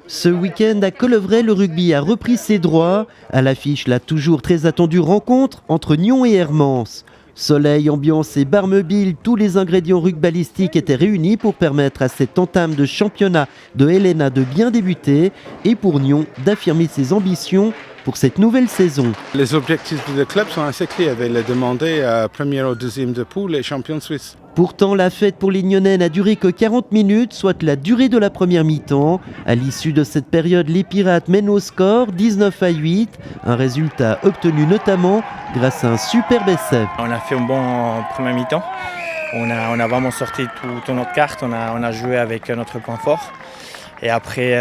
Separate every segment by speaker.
Speaker 1: Ce week-end à Colevray, le rugby a repris ses droits. À l'affiche, la toujours très attendue rencontre entre Nyon et Hermance. Soleil, ambiance et bar mobile, tous les ingrédients rugbalistiques étaient réunis pour permettre à cette entame de championnat de Helena de bien débuter et pour Nyon d'affirmer ses ambitions pour cette nouvelle saison.
Speaker 2: Les objectifs du club sont assez clairs. Il a demandé première ou deuxième de poule et champion suisse.
Speaker 1: Pourtant, la fête pour les Nyonnais n'a duré que 40 minutes, soit la durée de la première mi-temps. À l'issue de cette période, les Pirates mènent au score 19-8, un résultat obtenu notamment grâce à un superbe essai.
Speaker 3: On a fait un bon premier mi-temps. On a vraiment sorti toute notre carte. On a joué avec notre point fort. Et après,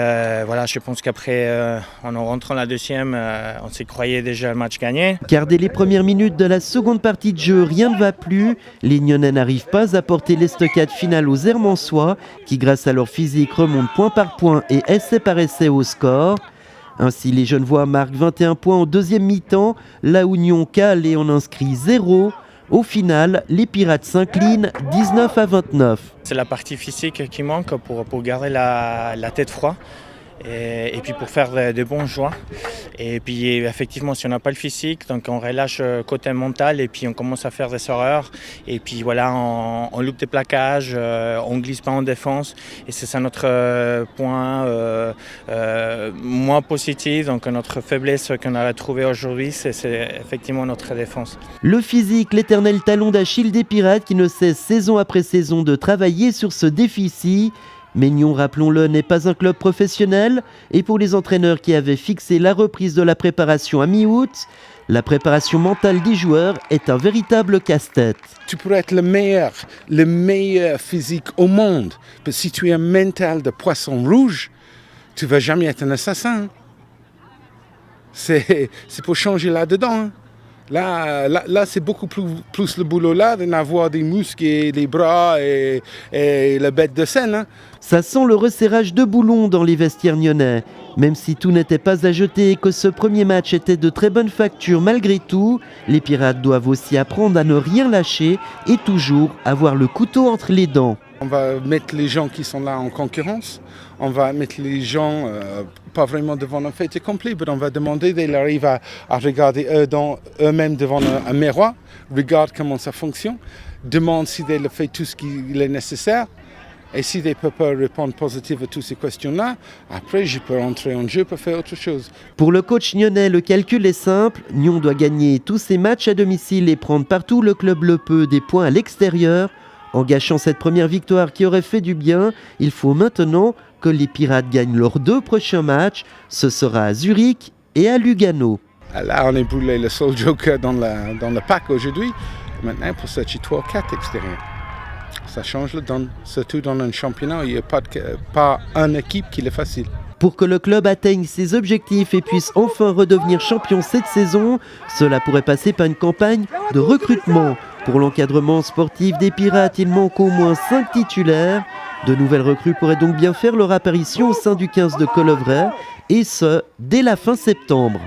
Speaker 3: je pense qu'après, en rentrant la deuxième, on s'y croyait déjà le match gagné.
Speaker 1: Car dès les premières minutes de la seconde partie de jeu, rien ne va plus. Les Nyonnais n'arrivent pas à porter l'estocade finale aux Hermançois, qui grâce à leur physique remontent point par point et essai par essai au score. Ainsi, les Genevois marquent 21 points en deuxième mi-temps, là où Nyon cale et en inscrit 0. Au final, les Pirates s'inclinent 19-29.
Speaker 3: C'est la partie physique qui manque pour garder la tête froide et puis pour faire de bons choix. Et puis effectivement, si on n'a pas le physique, donc on relâche côté mental et puis on commence à faire des erreurs. Et puis voilà, on loupe des plaquages, on glisse pas en défense. Et c'est ça notre point moins positif. Donc notre faiblesse qu'on a retrouvée aujourd'hui, c'est effectivement notre défense.
Speaker 1: Le physique, l'éternel talon d'Achille des Pirates qui ne cesse saison après saison de travailler sur ce déficit. Mais Nyon, rappelons-le, n'est pas un club professionnel et pour les entraîneurs qui avaient fixé la reprise de la préparation à mi-août, la préparation mentale des joueurs est un véritable casse-tête.
Speaker 2: Tu pourrais être le meilleur physique au monde, mais si tu es un mental de poisson rouge, tu ne vas jamais être un assassin. C'est pour changer là-dedans. Là, c'est beaucoup plus le boulot là d'avoir des muscles et des bras et la bête de scène.
Speaker 1: Ça sent le resserrage de boulons dans les vestiaires nyonnais. Même si tout n'était pas à jeter et que ce premier match était de très bonne facture malgré tout, les Pirates doivent aussi apprendre à ne rien lâcher et toujours avoir le couteau entre les dents.
Speaker 2: On va mettre les gens qui sont là en concurrence. On va mettre les gens pas vraiment devant un fait accompli, mais on va demander qu'ils arrivent à regarder eux-mêmes devant un miroir, regarde comment ça fonctionne, demande s'ils ont fait tout ce qu'il est nécessaire. Et si ils peuvent pas répondre positivement à toutes ces questions-là, après je peux entrer en jeu pour faire autre chose.
Speaker 1: Pour le coach nyonnais, le calcul est simple. Nyon doit gagner tous ses matchs à domicile et prendre partout le club le peut des points à l'extérieur. En gâchant cette première victoire qui aurait fait du bien, il faut maintenant que les Pirates gagnent leurs 2 prochains matchs. Ce sera à Zurich et à Lugano.
Speaker 2: Là, on a brûlé le seul joker dans le pack aujourd'hui. Maintenant, pour cette 3-4 extérieurs. Ça change le donne, surtout dans un championnat où il n'y a pas une équipe qui est facile.
Speaker 1: Pour que le club atteigne ses objectifs et puisse enfin redevenir champion cette saison, cela pourrait passer par une campagne de recrutement. Pour l'encadrement sportif des Pirates, il manque au moins 5 titulaires. De nouvelles recrues pourraient donc bien faire leur apparition au sein du 15 de Colevray, et ce, dès la fin septembre.